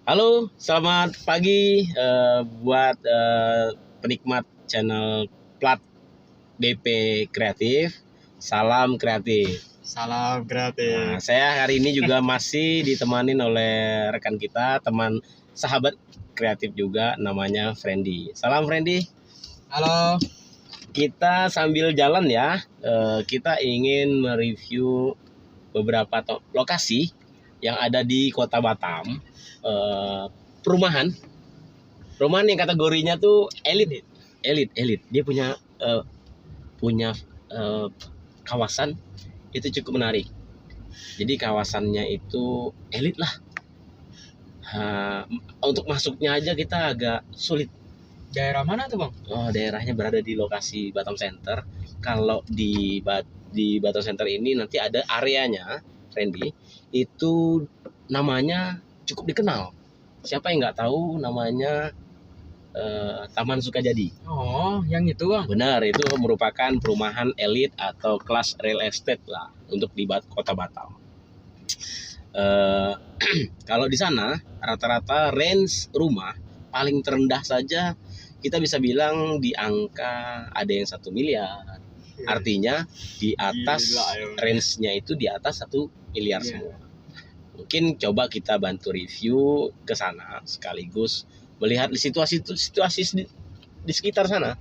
Halo, selamat pagi buat penikmat channel Plat BP Kreatif. Salam kreatif. Salam kreatif. Nah, saya hari ini juga masih ditemani oleh rekan kita, teman sahabat kreatif juga, namanya Friendy. Salam Friendy. Halo. Kita sambil jalan ya, kita ingin mereview beberapa lokasi yang ada di Kota Batam. Perumahan yang kategorinya tuh elit. Dia punya kawasan itu cukup menarik. Jadi kawasannya itu elit lah. Untuk masuknya aja kita agak sulit. Daerah mana tuh bang? Oh, daerahnya berada di lokasi Batam Center. Kalau di Batam Center ini nanti ada areanya, Randy, itu namanya cukup dikenal. Siapa yang nggak tahu namanya Taman Sukajadi? Oh, yang itu bang? Benar, itu merupakan perumahan elit atau kelas real estate lah untuk di Kota Batam. Kalau di sana rata-rata range rumah paling terendah saja kita bisa bilang di angka ada yang 1 miliar. Artinya di atas range-nya itu di atas 1 miliar semua. Mungkin coba kita bantu review ke sana sekaligus melihat situasi di sekitar sana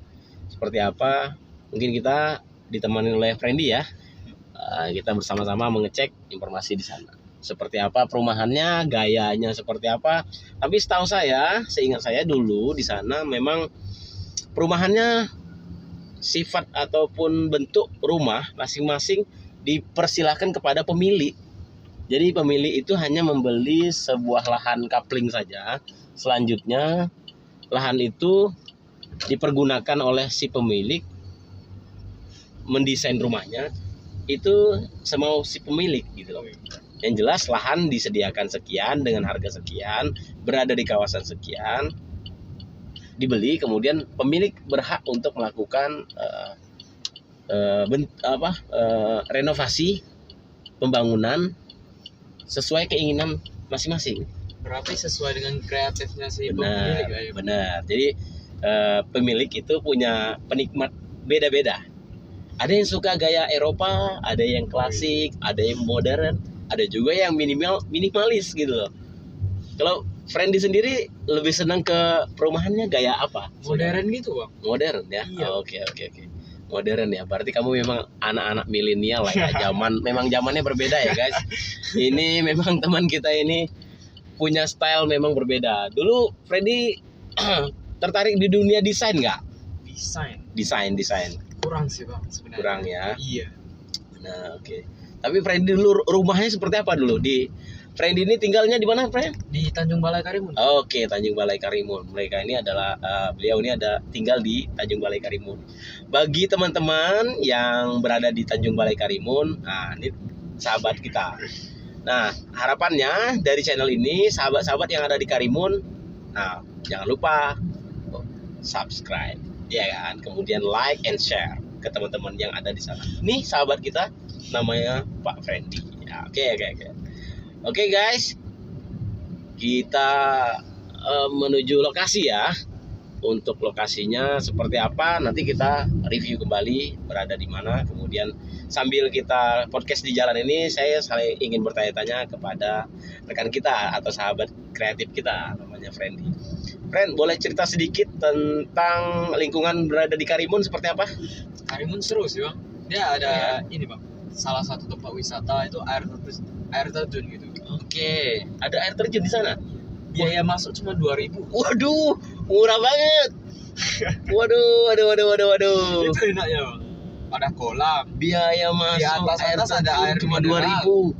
seperti apa. Mungkin kita ditemani oleh Friendy ya. Kita bersama-sama mengecek informasi di sana. Seperti apa perumahannya, gayanya seperti apa. Tapi setahu saya, seingat saya dulu di sana memang perumahannya sifat ataupun bentuk rumah masing-masing dipersilahkan kepada pemilik. Jadi pemilik itu hanya membeli sebuah lahan kapling saja. Selanjutnya lahan itu dipergunakan oleh si pemilik mendesain rumahnya itu semau si pemilik gitu loh. Yang jelas lahan disediakan sekian dengan harga sekian, berada di kawasan sekian, dibeli, kemudian pemilik berhak untuk melakukan renovasi pembangunan sesuai keinginan masing-masing. Berarti sesuai dengan kreatifnya si Benar, pemilik. benar. Jadi pemilik itu punya penikmat beda-beda. Ada yang suka gaya Eropa, ada yang klasik, ada yang modern, ada juga yang minimalis gitu loh. Kalau Friendy sendiri lebih senang ke perumahannya gaya apa? Modern gitu bang? Modern ya? Iya. Oke. Modern ya. Berarti kamu memang anak-anak milenial lah ya. Memang zamannya berbeda ya guys. Ini memang teman kita ini punya style memang berbeda. Dulu Friendy tertarik di dunia desain nggak? Desain. Kurang sih bang sebenarnya. Kurang ya. Iya. Nah, oke. Tapi Friendy dulu rumahnya seperti apa dulu? Friendy ini tinggalnya di mana, Friend? Di Tanjung Balai Karimun. Oke, Tanjung Balai Karimun. Beliau ini ada tinggal di Tanjung Balai Karimun. Bagi teman-teman yang berada di Tanjung Balai Karimun, nah ini sahabat kita. Nah, harapannya dari channel ini sahabat-sahabat yang ada di Karimun, nah jangan lupa subscribe, ya kan? Kemudian like and share ke teman-teman yang ada di sana. Nih sahabat kita namanya Pak Friendy. Ya, Oke guys, kita menuju lokasi ya. Untuk lokasinya seperti apa nanti kita review kembali berada di mana. Kemudian sambil kita podcast di jalan ini saya ingin bertanya-tanya kepada rekan kita atau sahabat kreatif kita namanya Friendy. Friend, boleh cerita sedikit tentang lingkungan berada di Karimun seperti apa? Karimun seru sih bang. Dia ada ini bang. Salah satu tempat wisata itu air terjun gitu. Oke, ada air terjun di sana. Biaya masuk cuma 2.000. Waduh, murah banget. Waduh. Itu enaknya bang. Ada kolam. Biaya masuk Di atas ada air cuma mineral.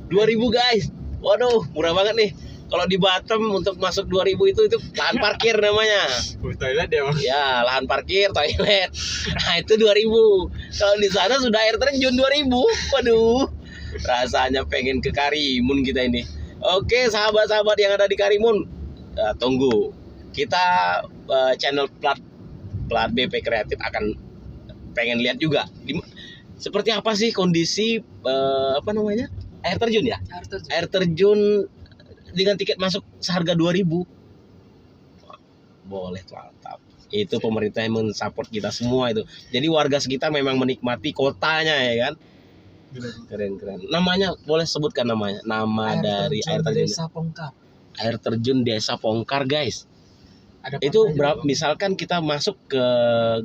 2.000 guys. Waduh, murah banget nih. Kalau di Batam untuk masuk 2.000 itu lahan parkir namanya. Toilet ya bang. Ya, lahan parkir, toilet. Nah, itu 2.000. Kalau di sana sudah air terjun 2.000. Waduh. Rasanya pengen ke Karimun kita ini. Oke, sahabat-sahabat yang ada di Karimun, tunggu. Kita channel Plat BP Kreatif akan pengen lihat juga seperti apa sih kondisi air terjun ya? Air terjun dengan tiket masuk seharga 2.000. Boleh, mantap. Itu pemerintah yang mensupport kita semua itu. Jadi warga sekitar memang menikmati kotanya ya kan. Keren. Namanya boleh sebutkan namanya. Nama dari air terjun Desa Pongkar. Air terjun Desa Pongkar, guys. Ada Itu pantainya, berapa? Bang. Misalkan kita masuk ke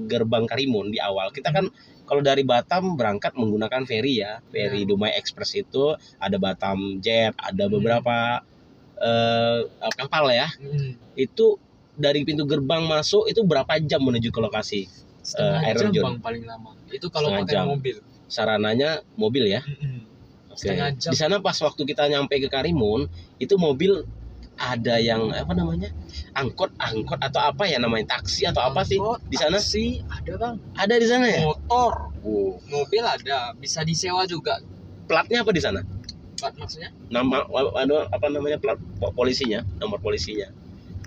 gerbang Karimun di awal, kita kan kalau dari Batam berangkat menggunakan ferry ya, ferry Dumai Express itu ada Batam Jet, ada beberapa kapal ya. Itu dari pintu gerbang masuk itu berapa jam menuju ke lokasi? Setengah air jam terjun. Bang paling lama. Itu kalau Setengah pakai jam. mobil. Sarananya mobil ya. Oke. Setengah jam. Di sana pas waktu kita nyampe ke Karimun, itu mobil ada yang apa namanya? Angkot atau apa ya namanya? Taksi atau apa sih di sana? Taksi ada Bang. Ada di sana ya? Motor, Oh. mobil ada, bisa disewa juga. Platnya apa di sana? Plat maksudnya? Nama apa namanya? Plat polisinya, nomor polisinya.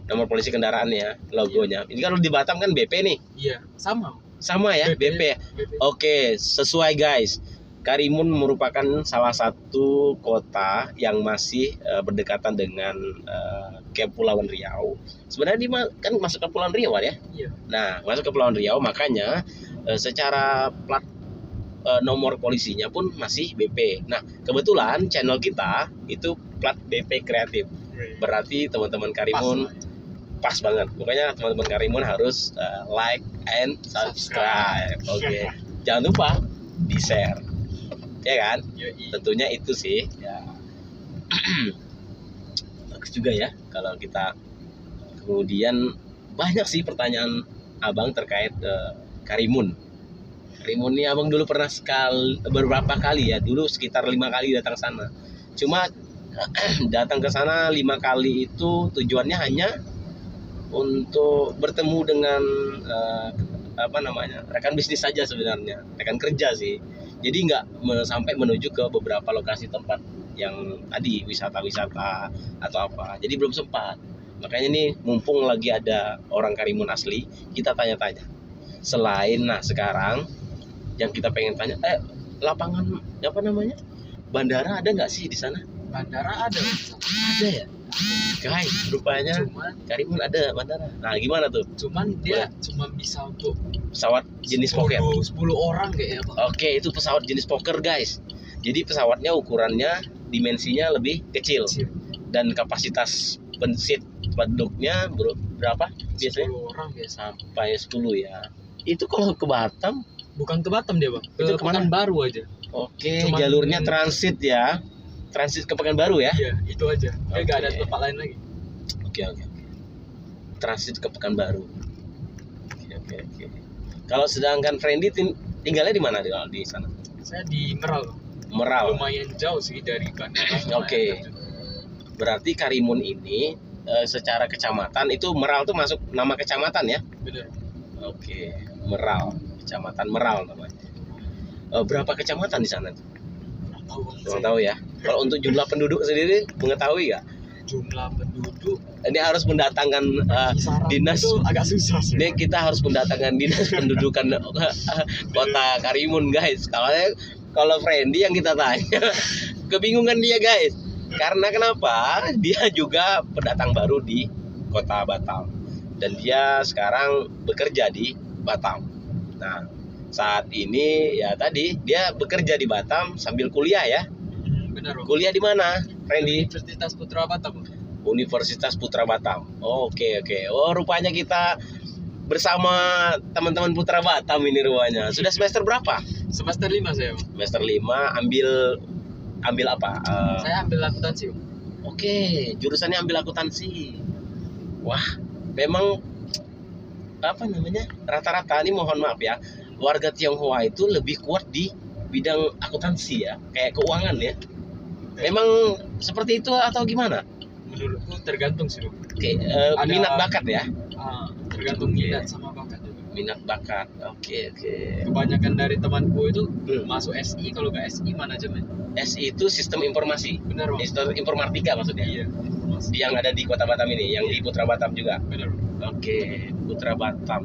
Nomor polisi kendaraannya, logonya. Ini kalau di Batam kan BP nih. Iya, sama. Sama ya, BP. BP. Oke, sesuai guys. Karimun merupakan salah satu kota yang masih berdekatan dengan Kepulauan Riau. Sebenarnya dia kan masuk ke Kepulauan Riau ya. Iya. Nah, masuk ke Kepulauan Riau, makanya secara plat nomor polisinya pun masih BP. Nah, kebetulan channel kita itu plat BP kreatif. Berarti teman-teman Karimun pas banget. Pokoknya teman-teman Karimun harus like and subscribe. Oke. Jangan lupa di-share. Ya kan? Yoi. Tentunya itu sih. Ya. Bagus juga ya kalau kita kemudian banyak sih pertanyaan Abang terkait Karimun. Karimun ini Abang dulu pernah beberapa kali ya, dulu sekitar 5 kali datang sana. Cuma datang ke sana 5 kali itu tujuannya hanya untuk bertemu dengan rekan bisnis saja sebenarnya, rekan kerja sih. Jadi nggak sampai menuju ke beberapa lokasi tempat yang tadi wisata-wisata atau apa. Jadi belum sempat. Makanya nih mumpung lagi ada orang Karimun asli, kita tanya-tanya. Selain sekarang yang kita pengen tanya, lapangan apa namanya? Bandara ada nggak sih di sana? Bandara ada. Ada ya? Guys, rupanya Cuman Karimun ada bandara. Nah, gimana tuh? dia cuma bisa untuk Pesawat jenis poker. 10 orang kayaknya Bang. Oke, itu pesawat jenis poker, guys. Jadi pesawatnya ukurannya, dimensinya lebih kecil dan kapasitas seat penduduknya berapa biasanya? 10 orang biasa. Sampai 10 ya. Itu kalau ke Batam, Bukan ke Batam dia Bang. Itu Ke kemana? Pekanbaru aja. oke, Cuman- jalurnya transit ya. Transit ke Pekanbaru ya. Iya, itu aja. Dia nggak ada Oke. tempat lain lagi. Oke. Transit ke Pekanbaru. Oke. Kalau sedangkan Friendly tinggalnya di mana di sana? Saya di Meral. Bang. Meral. Lumayan jauh sih dari bandara. Oke. Berarti Karimun ini secara kecamatan itu Meral tuh masuk nama kecamatan ya? Bener. Oke, Meral, kecamatan Meral namanya. Berapa kecamatan di sana? Nggak tahu Bang. Kurang tahu ya. Kalau untuk jumlah penduduk sendiri mengetahui nggak? Jumlah penduduk Ini harus mendatangkan kisaran dinas. itu agak susah sih. Ini kita harus mendatangkan dinas pendudukan kota Karimun, guys. Kalau Friendly yang kita tanya, kebingungan dia, guys. Karena kenapa? Dia juga pendatang baru di kota Batam dan dia sekarang bekerja di Batam. Nah, saat ini ya tadi dia bekerja di Batam sambil kuliah ya. Bener Bang. Kuliah di mana, Friendly? Universitas Putra Batam. Bang. Universitas Putra Batam. Oke. Oh, rupanya kita bersama teman-teman Putra Batam ini rupanya. Sudah semester berapa? Semester 5 saya Bang. Semester 5 ambil apa? Saya ambil akuntansi Bang. Oke, jurusannya ambil akuntansi. Wah, memang apa namanya? Rata-rata ini mohon maaf ya, warga Tionghoa itu lebih kuat di bidang akuntansi ya, kayak keuangan ya. Memang seperti itu atau gimana? Menurutku tergantung sih Bang. Oke, Ada- minat bakat ya. Tergantung Oke. minat sama bakat juga. Minat bakat. Oke. Kebanyakan dari temanku itu Hmm. masuk SI, kalau nggak SI manajemen. SI itu sistem informasi. Bener Bang. Sistem informatika maksudnya. Iya. Informasi. Yang ada di Kota Batam ini, yang di Putra Batam juga. Bener. Oke, Putra Batam.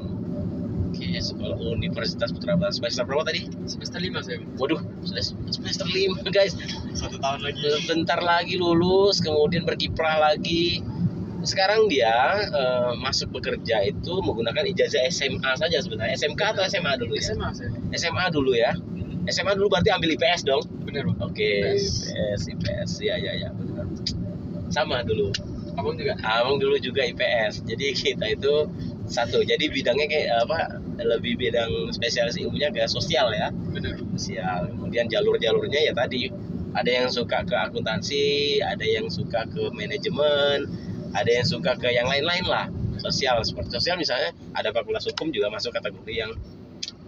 Oke. sekolah Universitas Putra Basari. Semester berapa tadi? Semester 5 saya. Waduh, sudah semester 5 guys. 1 tahun lagi. Bentar lagi lulus, kemudian berkiprah lagi. Sekarang dia masuk bekerja itu menggunakan ijazah SMA saja sebenarnya. SMK atau SMA dulu ya? SMA saya. SMA dulu ya. SMA dulu berarti ambil IPS dong. Bener Bang. Oke, IPS. IPS. Ya, benar. Sama dulu. Abang juga. Abang dulu juga IPS. Jadi kita itu satu. Jadi bidangnya kayak apa? Lebih bidang spesialis ilmunya kayak sosial ya. Bener. Sosial. Kemudian jalur-jalurnya ya tadi ada yang suka ke akuntansi, ada yang suka ke manajemen, ada yang suka ke yang lain-lain lah. Sosial, seperti sosial misalnya ada fakultas hukum juga masuk kategori yang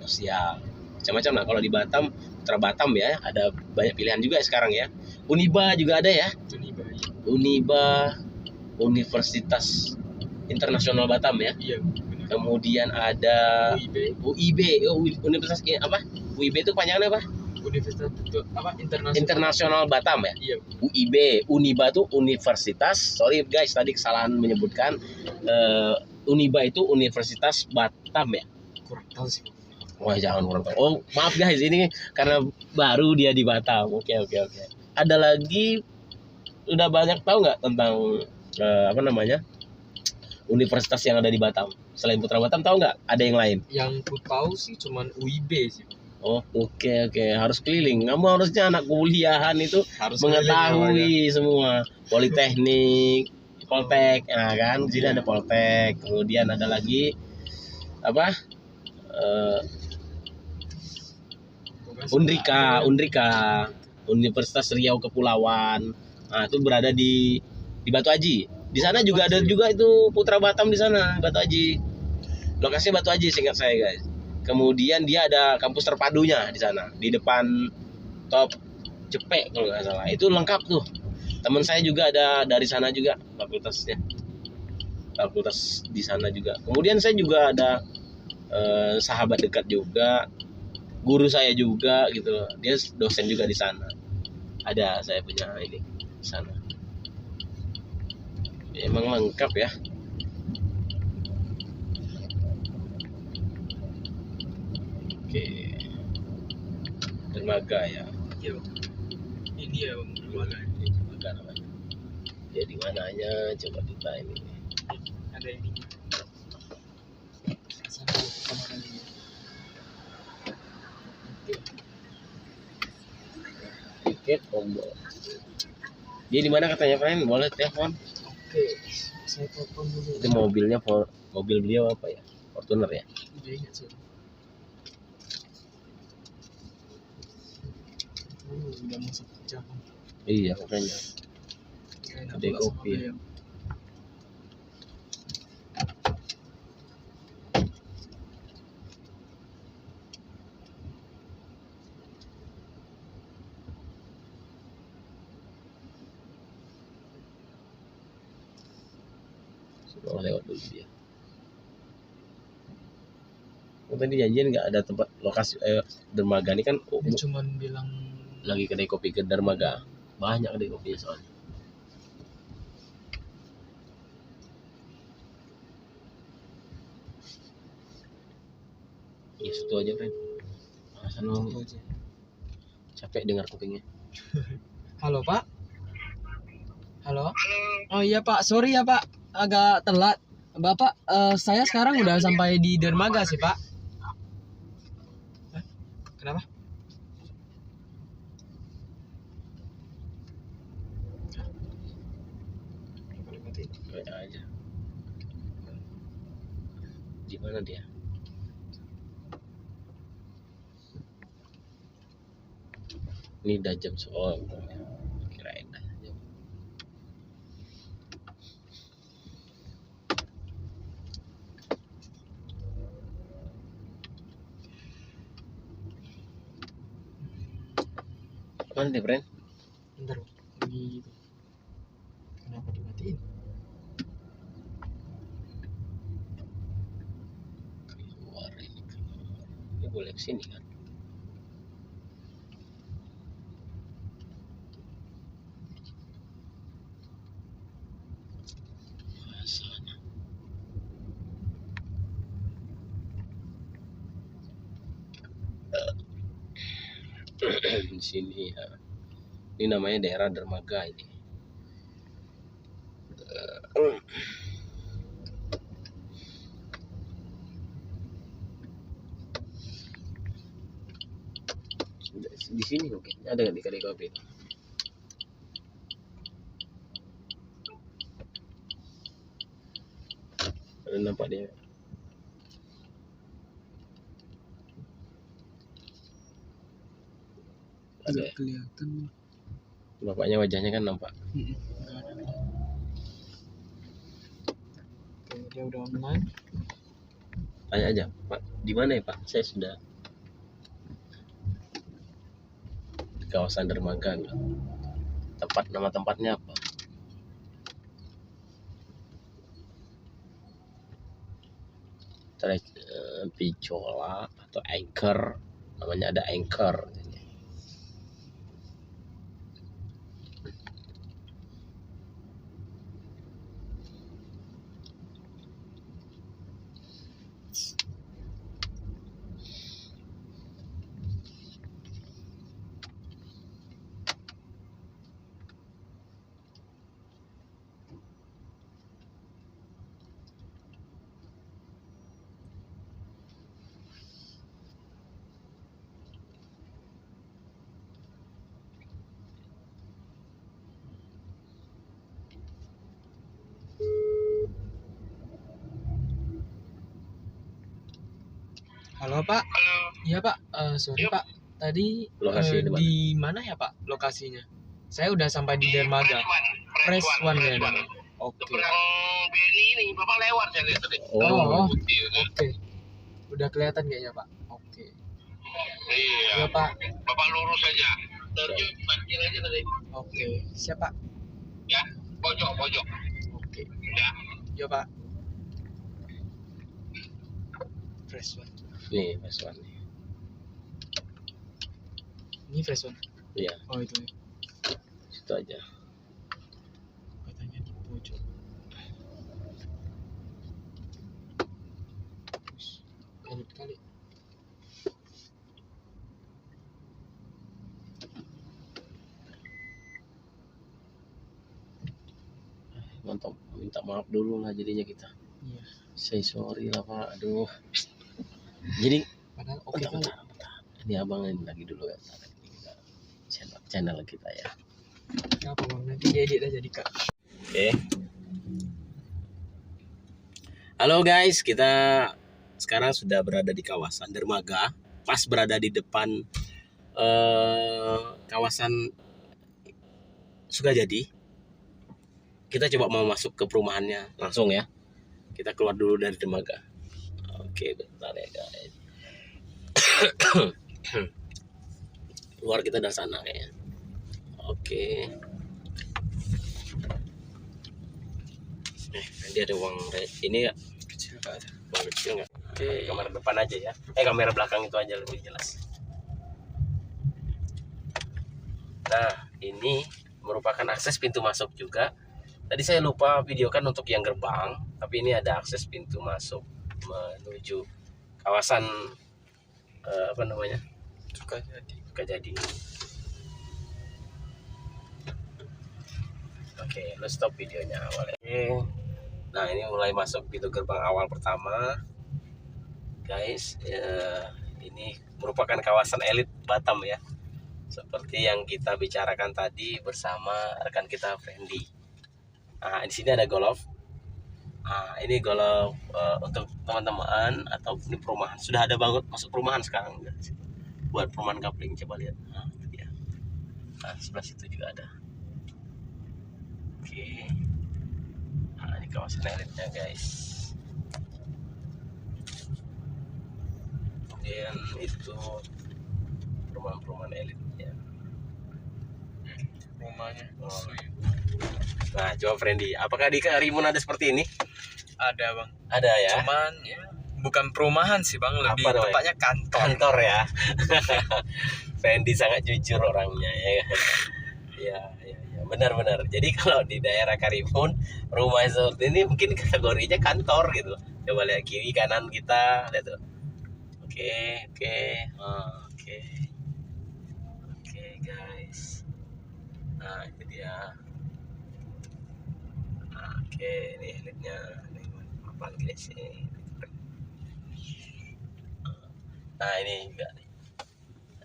sosial. Macam-macam lah. Kalau di Batam, Putra Batam ya, ada banyak pilihan juga sekarang ya. Uniba juga ada ya. Uniba. Iya. Uniba, Universitas Internasional Batam ya. Iya. Bener. Kemudian ada UIB. UIB, Universitas apa? UIB itu panjangnya apa? Universitas itu apa? Internasional Batam ya. Iya. UIB, Uniba itu universitas. Sorry guys, tadi kesalahan menyebutkan. Uniba itu Universitas Batam ya. Kurang tahu sih. Wah jangan kurang tahu. Oh maaf guys, ini karena baru dia di Batam. Oke. Ada lagi, udah banyak tahu nggak tentang apa namanya universitas yang ada di Batam? Selain Putra Batam tahu nggak? Ada yang lain? Yang ku tahu sih cuman UIB sih. Oh oke, harus keliling. Kamu harusnya anak kuliahan itu Harus mengetahui semua. Politeknik, Poltek, nah kan di sini ada Poltek. Kemudian ada lagi apa? Undrika, Universitas Riau Kepulauan. Nah, itu berada di Batu Aji. Di sana juga ada juga itu Putra Batam di sana, Batu Aji. Lokasinya Batu Aji seingat saya, guys. Kemudian dia ada kampus terpadunya di sana, di depan Top Cepek kalau nggak salah. Itu lengkap tuh. Teman saya juga ada dari sana juga fakultasnya. Fakultas di sana juga. Kemudian saya juga ada sahabat dekat juga, guru saya juga gitu, dia dosen juga di sana. Ada saya punya ini di sana. Emang lengkap ya. Oke. Dermaga ya. Iya. Ini ya Bang, dermaga. Dermaga namanya. Ya di mananya coba kita ini. Ada ini. Sama lagi. Tiket combo. Dia di mana katanya friend? Boleh telepon. Oke. Saya telepon dulu. Itu mobil beliau apa ya? Fortuner ya? Udah ingat sih. Udah masuk kerja Bang. Iya makanya. Kayak Ada kopi. ya. Sudah lewat dulu dia. Tadi janjian nggak ada tempat lokasi dermaga ini kan Dia cuman bilang lagi kedai kopi ke dermaga, banyak kedai kopi soalnya. Ya situ aja friend. Alasan lo itu aja. capek dengar kupingnya. Halo Pak. Halo. Oh iya Pak, sorry ya Pak, agak telat. Bapak, saya sekarang udah sampai di dermaga sih Pak. Hah? Kenapa? Kayak aja. Di mana dia? Ini udah jam soal. Kirain dah jam. Mana dia, friend? Bentar, ini gitu. Kenapa dimatiin? Keluar ini. Ini boleh kesini kan? Sana. Di sini ya. Ini namanya daerah dermaga ini. Di sini oke. Ada nggak di kedai kopi? Ada nampak dia. Ada. Nggak kelihatan. Bapaknya wajahnya kan nampak. Nggak ada. Oke, dia udah online. Tanya aja, Pak, di mana ya Pak? Saya sudah di kawasan dermaga. Nama tempatnya apa? Picola atau Anchor, namanya ada Anchor. Halo Pak. Halo. Iya Pak. Sorry Yuk. Pak. Tadi Lokasi di mana ya Pak lokasinya? Saya udah sampai di dermaga. Fresh One ya. Oke. Seberang BNI ini, Bapak lewat saya lihat tadi. Oh. Putih, kan? Oke. Udah kelihatan kayaknya Pak. Oke. Iya. Ya Pak. Bapak lurus aja. Terus parkir aja tadi. Oke. Siapa? Ya, pojok. Oke. Ya. Ya Pak. Fresh One. Nih, Mas Wan nih. Ini Fresh One. Iya, Oh itu ya. situ aja. Katanya di pojok. Elit kali. Mantap, minta maaf dulu lah jadinya kita. Iya. Say sorry lah Pak, aduh. Jadi Padahal oke kali. bentar. Ini abang ini lagi dulu ya. Channel kita ya. Gak apa bang, nanti diedit aja Dika. Oke. Halo guys, kita sekarang sudah berada di kawasan dermaga, pas berada di depan kawasan Sukajadi. Kita coba mau masuk ke perumahannya langsung ya. Kita keluar dulu dari dermaga. Oke, bentar ya guys. Keluar kita dari sana kayaknya. Oke. Nanti ada uang ini ya. Kecil Pak. Uang kecil nggak? Oke, kamera depan aja ya. Kamera belakang itu aja lebih jelas. Nah, ini merupakan akses pintu masuk juga. Tadi saya lupa videokan untuk yang gerbang, tapi ini ada akses pintu masuk menuju kawasan apa namanya? Sukajadi. Oke, lo stop videonya awalnya. Nah, ini mulai masuk pintu gerbang awal pertama. Guys, ini merupakan kawasan elit Batam ya. Seperti yang kita bicarakan tadi bersama rekan kita Fendi. Nah, di sini ada golf. Nah, ini golf untuk teman-teman atau di perumahan. Sudah ada banget masuk perumahan sekarang. Buat perumahan kapling, coba lihat. Nah, itu dia. Nah, sebelah situ juga ada. Oke. Nah, ini kawasan elitnya guys. Kemudian itu perumahan-perumahan elitnya. Rumahnya. Oh. Nah, coba Friendly, apakah di Karimun ada seperti ini? Ada bang. Ada ya. Cuman ya bukan perumahan sih bang, lebih Apa namanya? tepatnya kantor. Kantor ya. Friendly sangat jujur orangnya ya. Ya, benar-benar. Jadi kalau di daerah Karimun, rumah seperti ini mungkin kategorinya kantor gitu. Coba lihat kiri kanan kita, lihat tuh. Oke. guys. Nah itu dia. Nah, oke, ini elitnya. Ini apa guys ini? Nah ini juga nih.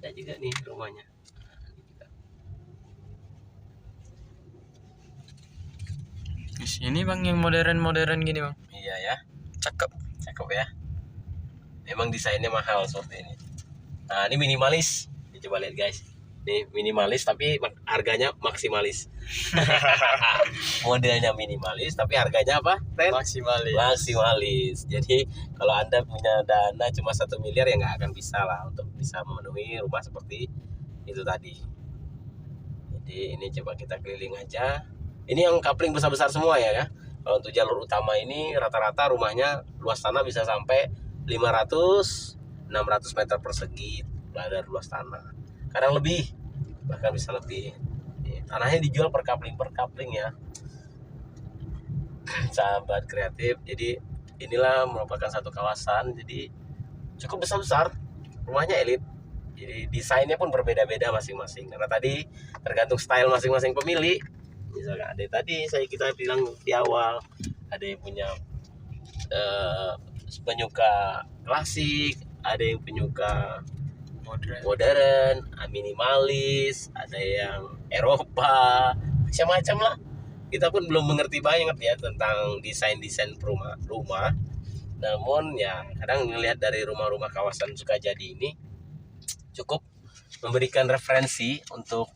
Ada juga nih rumahnya. Di sini bang yang modern gini bang. Iya ya, Cakep. cakep ya. Memang desainnya mahal seperti ini. Nah ini minimalis. Ini coba lihat guys. Ini minimalis tapi harganya maksimalis. Modelnya minimalis tapi harganya apa? Maksimalis. Maksimalis. Jadi kalau Anda punya dana cuma 1 miliar ya nggak akan bisa lah untuk bisa memenuhi rumah seperti itu tadi. Jadi ini coba kita keliling aja. Ini yang coupling besar-besar semua ya. Kalau untuk jalur utama ini rata-rata rumahnya luas tanah bisa sampai 500-600 meter persegi. Ada luas tanah. Kadang lebih, bahkan bisa lebih. Tanahnya dijual per coupling ya. Sahabat kreatif. Jadi inilah merupakan satu kawasan. Jadi cukup besar-besar. Rumahnya elit. Jadi desainnya pun berbeda-beda masing-masing. Karena tadi tergantung style masing-masing pemilik. Misalnya ada tadi kita bilang di awal, ada yang punya penyuka klasik, ada yang penyuka modern, minimalis, ada yang Eropa, macam-macam lah. Kita pun belum mengerti banyak ya tentang desain rumah. Namun ya kadang melihat dari rumah-rumah kawasan Sukajadi ini cukup memberikan referensi untuk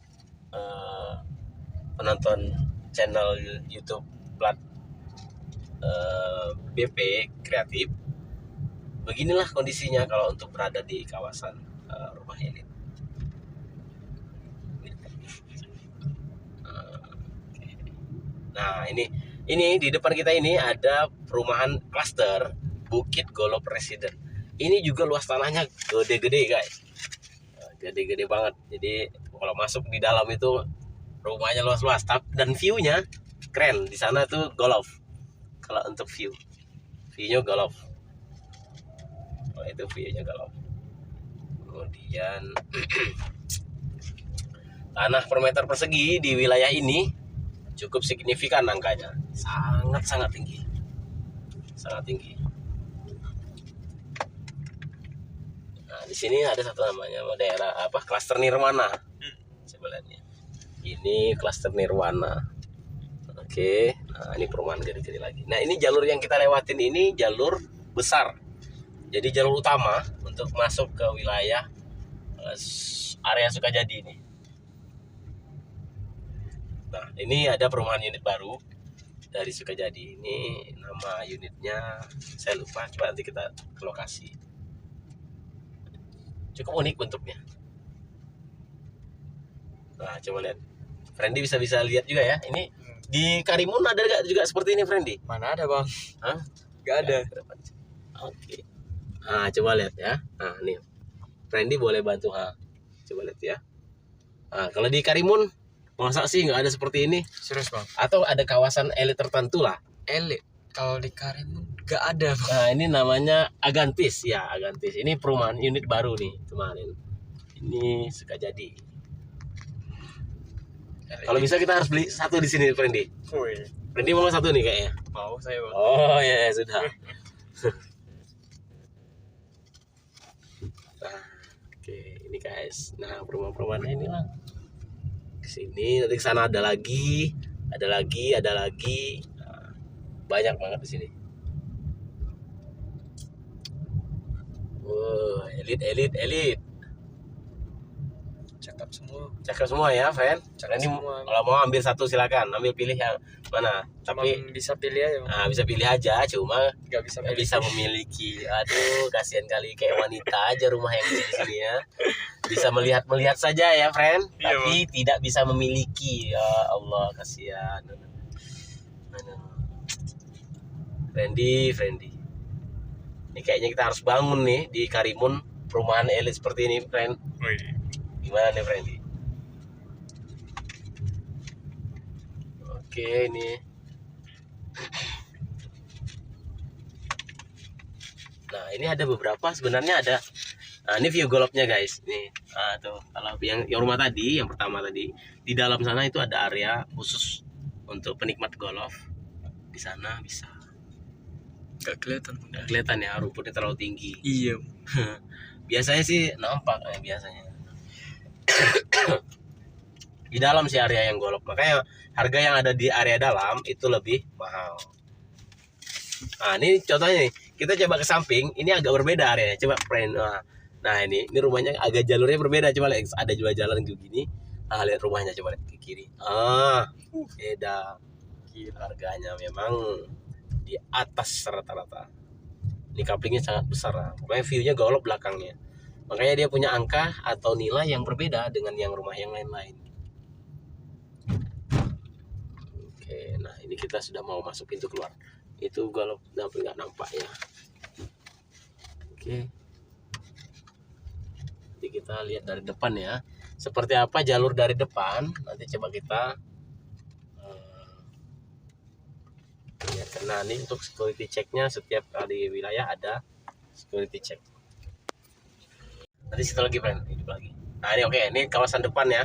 penonton channel YouTube plat BP Kreatif. Beginilah kondisinya kalau untuk berada di kawasan rumah elit. Nah ini di depan kita ini ada perumahan klaster Bukit Golop Residen. Ini juga luas tanahnya gede-gede guys, gede-gede banget. Jadi kalau masuk di dalam itu rumahnya luas-luas, dan view-nya keren. Di sana tuh golf. Kalau untuk view-nya golf. Oh, itu view-nya golf. Kemudian tanah per meter persegi di wilayah ini cukup signifikan angkanya, sangat tinggi, sangat tinggi. Nah di sini ada satu namanya daerah apa, klaster Nirwana. Coba lihat nih. Ini klaster Nirwana. Oke, nah ini perumahan gede-gede lagi. Nah ini jalur yang kita lewatin ini jalur besar. Jadi jalur utama untuk masuk ke wilayah area Sukajadi ini. Nah ini ada perumahan unit baru dari Sukajadi. Ini nama unitnya saya lupa, coba nanti kita ke lokasi. Cukup unik bentuknya. Nah coba lihat, Friendly bisa lihat juga ya. Ini di Karimun ada gak juga seperti ini Friendly? Mana ada bang? Hah? Gak ada. Oke. Nah coba lihat ya. Nah nih Friendly boleh bantu coba lihat ya. Nah kalau di Karimun masa sih nggak ada seperti ini? Serius bang? Atau ada kawasan elit tertentu lah? Elit. Kalau di Karimun gak ada bang. Nah ini namanya Agantis ya, Agantis. Ini perumahan unit baru nih kemarin. Ini Sukajadi. Kalau bisa kita harus beli satu di sini, Friendly. Friendly mau satu nih kayaknya. Mau saya bang. Oh ya sudah. Nah, oke ini guys. Nah perumahan-perumahan ini lah. Kesini nanti ke sana ada lagi. Nah, banyak banget di sini. Elit. Cakep semua ya, friend. Ini semua. kalau mau ambil satu silakan, ambil pilih yang mana. Tapi bisa pilih aja. Nah, bisa pilih aja, cuma Gak bisa memiliki. Aduh, kasihan kali kayak wanita aja rumah yang di sini ya. Bisa melihat saja ya, friend. Iya, tapi tidak bisa memiliki. Ya Allah, kasihan. Friendly. Ini kayaknya kita harus bangun nih di Karimun perumahan elit seperti ini, friend. Gimana nih, Friendly? Oke, ini. Nah, ini ada beberapa. Sebenarnya ada Nah, ini view golfnya guys. Nih, tuh kalau yang rumah tadi, yang pertama tadi, di dalam sana itu ada area khusus untuk penikmat golf. Di sana bisa. Gak kelihatan. Nggak kelihatan ya, rumputnya terlalu tinggi. Iya. Biasanya sih nampak biasanya. Di dalam sih area yang golf. Makanya harga yang ada di area dalam itu lebih mahal. Nah, ini contohnya nih. Kita coba ke samping, ini agak berbeda areanya. Coba friend. Nah, ini rumahnya agak jalurnya berbeda. Coba lihat, ada dua jalan kayak gini. Nah, lihat rumahnya, coba lihat ke kiri. Beda. Harganya memang di atas rata-rata. Ini couplingnya sangat besar. Pokoknya view-nya golf belakangnya. Makanya dia punya angka atau nilai yang berbeda dengan yang rumah yang lain-lain. Oke, nah ini kita sudah mau masuk pintu keluar. Itu golf tapi nggak nampak ya. Oke. Nanti kita lihat dari depan ya. Seperti apa jalur dari depan? Nanti coba kita lihat. Karena ini untuk security check-nya setiap kali wilayah ada security check. Nanti situ lagi friend, hidup lagi. Nah ini oke, ini kawasan depan ya.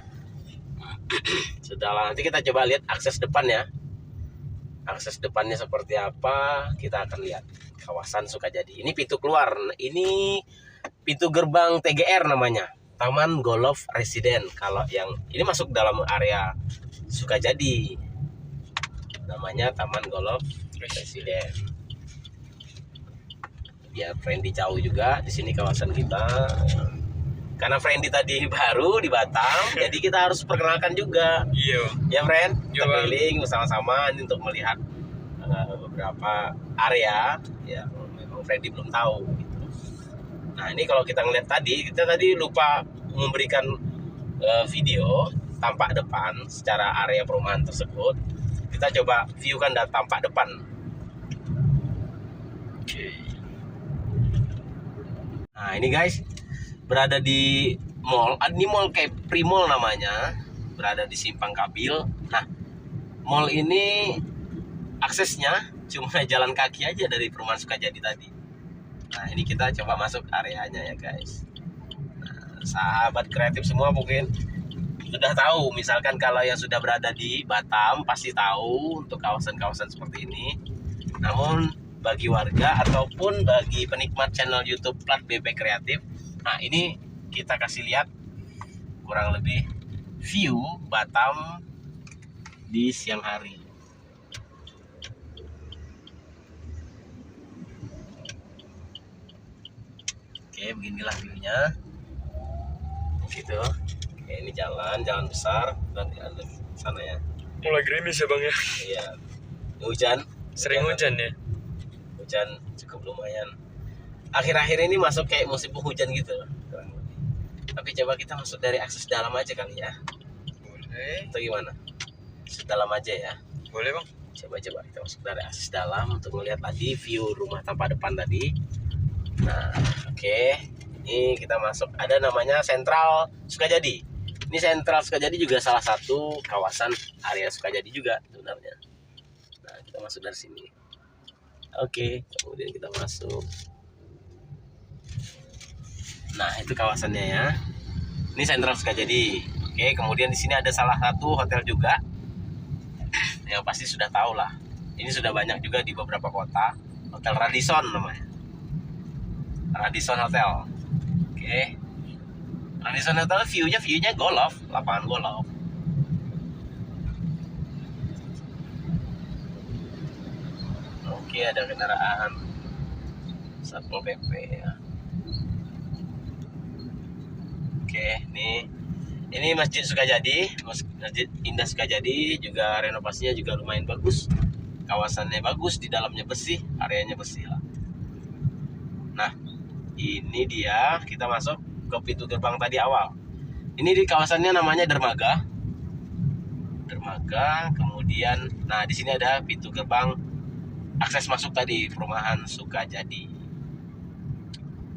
Sudah lah, nanti kita coba lihat akses depan ya. Akses depannya seperti apa, kita akan lihat. Kawasan Sukajadi. Ini pintu keluar. Ini pintu gerbang TGR namanya. Taman Golf Residen. Kalau yang ini masuk dalam area Sukajadi. Namanya Taman Golf Residen. Ya, Friendly jauh juga. Di sini kawasan kita. Karena Friendly tadi baru di Batam, jadi kita harus perkenalkan juga. Iya. Ya, friend. Iya, Kita keliling bersama-sama ini untuk melihat beberapa area. Ya, memang Friendly belum tahu. Gitu. Nah, ini kalau kita ngeliat tadi, kita tadi lupa memberikan video tampak depan secara area perumahan tersebut. Kita coba view-kan tampak depan. Oke. Nah, ini guys, berada di mall. Ini mall kayak Primall namanya, berada di Simpang Kabil. Nah, mall ini aksesnya cuma jalan kaki aja dari perumahan Sukajadi tadi. Nah, ini kita coba masuk areanya ya guys. Nah, sahabat kreatif semua mungkin sudah tahu, misalkan kalau yang sudah berada di Batam pasti tahu untuk kawasan-kawasan seperti ini. Namun bagi warga ataupun bagi penikmat channel YouTube Plat BP Kreatif, nah ini kita kasih lihat kurang lebih view Batam di siang hari. Oke, beginilah view-nya. Gitu. Oke, ini jalan besar dan di sana ya. Mulai gerimis ya bang ya. Iya. Hujan. Sering hujan ya. Hujan cukup lumayan. Akhir-akhir ini masuk kayak musim penghujan gitu. Tapi coba kita masuk dari akses dalam aja kali ya. Boleh. Atau gimana? Akses dalam aja ya. Boleh bang. Coba kita masuk dari akses dalam untuk melihat tadi view rumah tampak depan tadi. Nah, oke. Ini kita masuk. Ada namanya Sentral Sukajadi. Ini Sentral Sukajadi juga salah satu kawasan area Sukajadi juga sebenarnya. Nah, kita masuk dari sini. Oke, kemudian kita masuk. Nah, itu kawasannya ya. Ini Sentral Sukajadi. Oke, kemudian di sini ada salah satu hotel juga. Yang pasti sudah tahu lah. Ini sudah banyak juga di beberapa kota. Hotel Radisson namanya. Radisson Hotel. Oke. Radisson Hotel view-nya golf, lapangan golf. Oke, ada kendaraan Satpol PP ya. Oke, ini Masjid Sukajadi, Masjid Indah Sukajadi, juga renovasinya juga lumayan bagus. Kawasannya bagus, di dalamnya bersih, areanya bersih lah. Nah, ini dia, kita masuk ke pintu gerbang tadi awal. Ini di kawasannya namanya Dermaga. Kemudian, nah di sini ada pintu gerbang akses masuk tadi perumahan Sukajadi.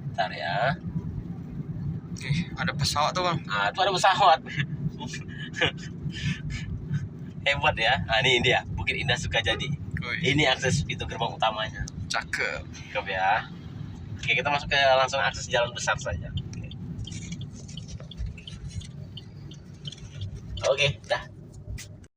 Bentar ya. Ada pesawat tuh bang. Nah, itu ada pesawat. Hebat ya. Nah, ini dia, Bukit Indah Sukajadi. Ini akses pintu gerbang utamanya. Cakep. Cakep ya. Oke, kita masuk ke langsung akses jalan besar saja. Oke. Oke, dah.